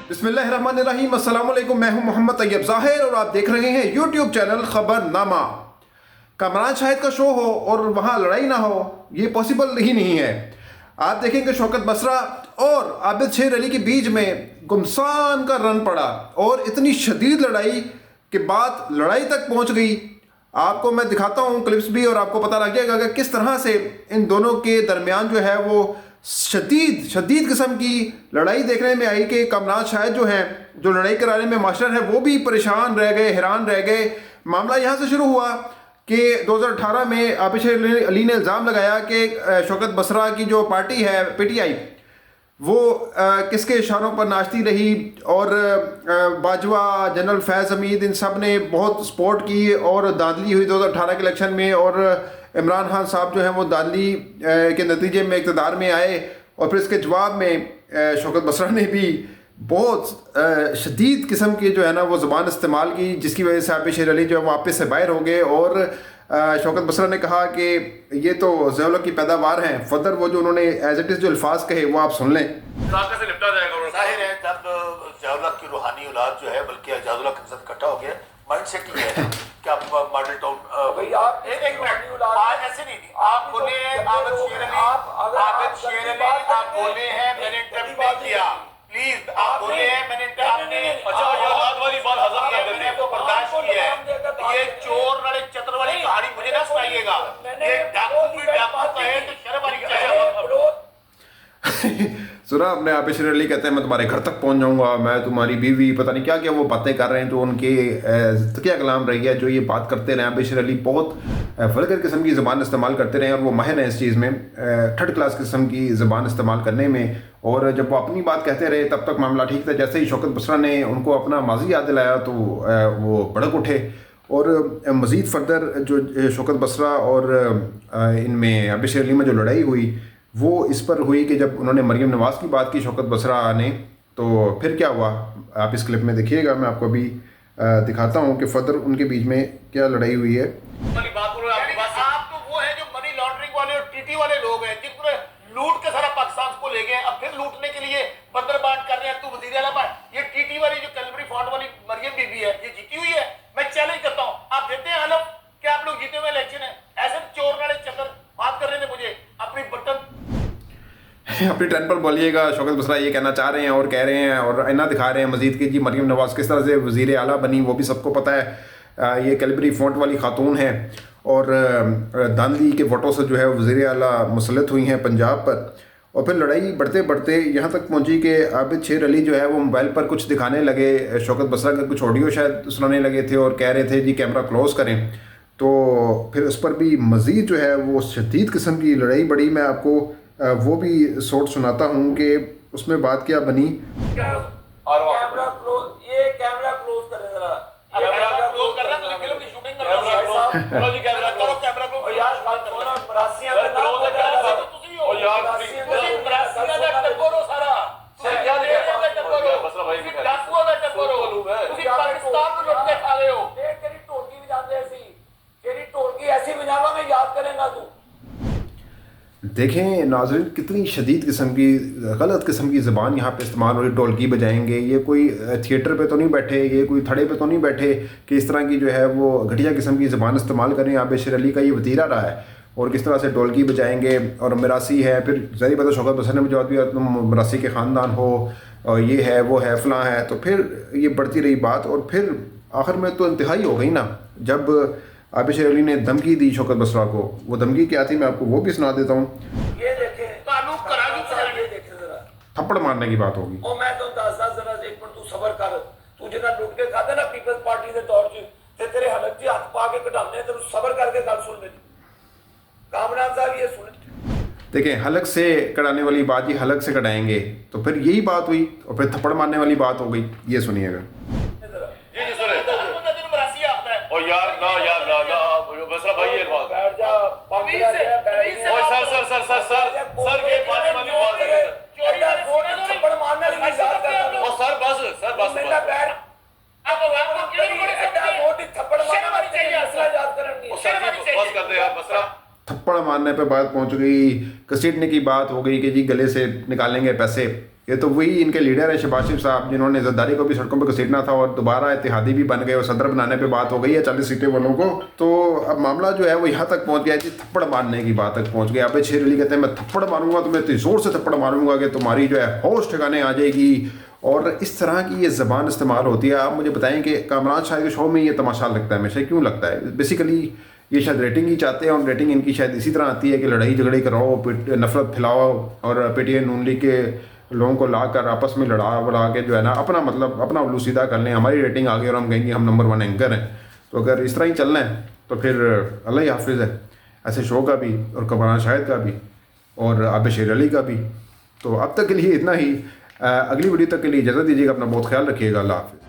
बिस्मिल्लाहिर्रहमानिर्रहीम, अस्सलाम वालेकुम। मैं हूं मोहम्मद तैयब ज़ाहिर और आप देख रहे हैं यूट्यूब चैनल खबरनामा। कामरान शाहिद का शो हो और वहां लड़ाई ना हो, ये पॉसिबल ही नहीं है। आप देखेंगे शौकत बसरा और आबिद शेर अली के बीच में गुमसान का रन पड़ा और इतनी शदीद लड़ाई के बाद लड़ाई तक पहुंच गई। आपको मैं दिखाता हूं क्लिप्स भी और आपको पता लग जाएगा कि किस तरह से इन दोनों के दरमियान जो है वो शदीद किस्म की लड़ाई देखने में आई कि कामरान शाहिद जो हैं, जो लड़ाई कराने में मास्टर है, वो भी परेशान रह गए, हैरान रह गए। मामला यहाँ से शुरू हुआ कि 2018 में आबिद शेर अली ने इल्ज़ाम लगाया कि शौकत बसरा की जो पार्टी है PTI, वो किसके इशारों पर नाचती रही और बाजवा, जनरल फैज़ हमीद, इन सब ने बहुत सपोर्ट की और धांधली हुई 2018 के इलेक्शन में। और इमरान खान साहब जो हैं वो धांधली के नतीजे में इक़्तिदार में आए और फिर इसके जवाब में शौकत बसरा ने भी बहुत शदीद किस्म की जो है ना वो ज़बान इस्तेमाल की, जिसकी वजह से आबिद शेर अली जो है वापस से बाहर हो गए। और शौकत बसरा ने कहा कि ये तो ज़ियाउल हक़ की पैदावार हैं। फदर वो जो उन्होंने एज इट इज़ जो अल्फाज कहे वो आप सुन लें। से निपटा जाएगा। जाहिर है जब ज़ियाउल हक़ की रूहानी औलाद जो है, बल्कि एजाजुल हक़ के साथ इकट्ठा हो गया, माइंड सेट ये है कि आप मॉडल टाउन आप एक मिनट आज ऐसे नहीं, आप बोले आबिद शेर अली, आप बोले हैं मैंने इंटरप्ट नहीं किया, प्लीज आप बोले हैं मैंने आपने अच्छा औलाद वाली बात हजम कर देते हैं तो बर्दाश्त किया है। ये चोर वाले चतर वाली कहानी मुझे ना सुनाइएगा। ये डाकू भी डाकू कहे तो शर्म आनी चाहिए। सुना आपने, आबिद शेर अली कहते हैं मैं तुम्हारे घर तक पहुंच जाऊंगा, मैं तुम्हारी बीवी, पता नहीं क्या क्या वो बातें कर रहे हैं जो उनके तकिया कलाम रही है, जो ये बात करते रहे। आबिद शेर अली बहुत वल्गर किस्म की ज़बान इस्तेमाल करते रहे और वो माहिर हैं इस चीज़ में, थर्ड क्लास किस्म की ज़बान इस्तेमाल करने में। और जब वो अपनी बात कहते रहे तब तक मामला ठीक था। जैसे ही शौकत बसरा ने उनको अपना माजी याद दिलाया तो वो भड़क उठे। और मज़ीद फर्दर जो शौकत बसरा और इनमें आबिद शेर अली में जो लड़ाई हुई वो इस पर हुई कि जब उन्होंने मरियम नवाज़ की बात की शौकत बसरा ने, तो फिर क्या हुआ आप इस क्लिप में देखिएगा। मैं आपको अभी दिखाता हूँ कि फर्दर उनके बीच में क्या लड़ाई हुई है। आप तो वो है जो मनी लॉन्ड्रिंग वाले और टीटी वाले लोग हैं जिन्होंने लूट के सारा पाकिस्तान को ले गए, अब फिर लूटने के लिए बंदर बांट कर रहे हैं। तू वजीर आला पर ये टीटी वाली जो कैलवरी फंड वाली मरियम बीबी है, ये जीती हुई है। मैं चैलेंज करता हूँ, आप देते हैं हलफ कि आप लोग जीते हुए इलेक्शन है। ऐसे चोर वाले चक्कर बात कर रहे थे मुझे अपनी बटन अपनी टर्न पर बोलिएगा। शौकत बसरा ये कहना चाह रहे हैं और कह रहे हैं और आईना दिखा रहे हैं मजीद कि जी मरियम नवाज़ किस तरह से वज़ीर आला बनी, वो भी सबको पता है। ये कैलबरी फ़ॉन्ट वाली खातून है और धांधली के वोटों से जो है वज़ीर आला मुसल्लत हुई हैं पंजाब पर। और फिर लड़ाई बढ़ते बढ़ते यहाँ तक पहुँची कि आबिद शेर अली जो है वो मोबाइल पर कुछ दिखाने लगे, शौकत बसरा का कुछ ऑडियो शायद सुनाने लगे थे और कह रहे थे जी कैमरा क्लोज करें। तो फिर उस पर भी मज़ीद जो है वो शदीद किस्म की लड़ाई बढ़ी। मैं आपको वो भी शॉर्ट सुनाता हूँ कि उसमें बात क्या बनी। कैमरा क्लोज, ये कैमरा क्लोज करें जरा। कैमरा क्लोज कर रहा है, फिल्म की शूटिंग कर रहा है। चलो जी कैमरा करो, कैमरा क्लोज। और यार बात करो ना, बरासियां का क्लोज है क्या बात है तुसी हो? और यार तुसी बरासियां का टक्कर हो सारा। तुसी क्या दे रहे हो टक्कर हो? बसरा भाई तुसी डाकुओं का टक्कर हो। तुसी पाकिस्तान को लुट के खा रहे हो। तेरी ढोलकी बजाते ऐसी, तेरी ढोलकी ऐसी बजावा में याद करेगा तू। देखें नाज़रीन, कितनी शदीद किस्म की गलत किस्म की ज़बान यहाँ पे इस्तेमाल हो रही। ढोलकी बजाएंगे, ये कोई थिएटर पे तो नहीं बैठे, ये कोई थड़े पे तो नहीं बैठे कि इस तरह की जो है वो घटिया किस्म की ज़बान इस्तेमाल करें। आबिद शेर अली का ये वतीरा रहा है और किस तरह से ढोलकी बजाएंगे और मिरासी है। फिर ज़ाहिर बात है शौकत बसरा ने भी जवाब दिया तुम मिरासी के ख़ानदान हो और ये है वो है फ़लाँ है। तो फिर ये बढ़ती रही बात और फिर आखिर में तो इंतहाई हो गई ना जब आबिद शेर अली ने धमकी दी शौकत बसरा को। वो धमकी क्या थी मैं आपको वो भी सुना देता हूँ। ये देखे ताल्लुक करा दूं सर, ये देखे जरा। थप्पड़ मारने की बात होगी। ओ मैं तो दास्ता जरा एक मिनट तू सबर कर। तू जितना लुट के खाते ना पीपल्स पार्टी के तौर पे तेरे हलक जी हाथ पा के कटाने, तो सबर करके गल सुन मेरी। कामरान साहब ये सुन, देखें हलक से कटाने वाली बात ही हलक से कटाएंगे, तो फिर यही बात हुई और फिर थप्पड़ मारने वाली बात हो गई। ये सुनिएगा। और यार ना यार ना ना बसरा भाई ये बात बैठ जा, sir sir sir sir sir sir के पानी वाली बात है। थप्पड़ मारने वाली बात कर। और सर बस मेरा बैठ अब आपको एटा वोट थप्पड़ मारने वाली चाहिए, असला याद करनी है। सर बस कर दे यार बसरा। थप्पड़ मारने पे बात पहुंच गई, घसीटने की बात हो गई कि जी गले से निकालेंगे पैसे। ये तो वही इनके लीडर हैं शहबाज शरीफ साहब, जिन्होंने जरदारी को भी सड़कों पर घसीटना था और दोबारा इत्तेहादी भी बन गए और सदर बनाने पे बात हो गई है 40 सीटें वालों को। तो अब मामला जो है वो यहाँ तक पहुँच गया जी, थप्पड़ मारने की बात तक पहुँच गया। अब शेर अली कहते हैं मैं थप्पड़ मारूंगा, तुम्हें इतनी ज़ोर से थप्पड़ मारूंगा कि तुम्हारी जो है होश ठिकाने आ जाएगी, और इस तरह की ये ज़बान इस्तेमाल होती है। आप मुझे बताएं कि कामरान शायद के शो में ये तमाशा लगता है हमेशा, क्यों लगता है? बेसिकली ये शायद रेटिंग ही चाहते हैं, और रेटिंग इनकी शायद इसी तरह आती है कि लड़ाई झगड़े कराओ, नफरत फैलाओ, और पीटीआई नून लीग के लोगों को लाकर आपस में लड़ा के जो है ना अपना मतलब अपना उल्लू सीधा कर लें, हमारी रेटिंग आ गई और हम कहेंगे हम नंबर 1 एंकर हैं। तो अगर इस तरह ही चलना है तो फिर अल्लाह ही हाफिज़ है ऐसे शो का भी, और कामरान शाहिद का भी, और आबिद शेर अली का भी। तो अब तक के लिए इतना ही। अगली वीडियो तक के लिए इजाज़त दीजिएगा, अपना बहुत ख्याल रखिएगा। अल्लाह हाफिज़।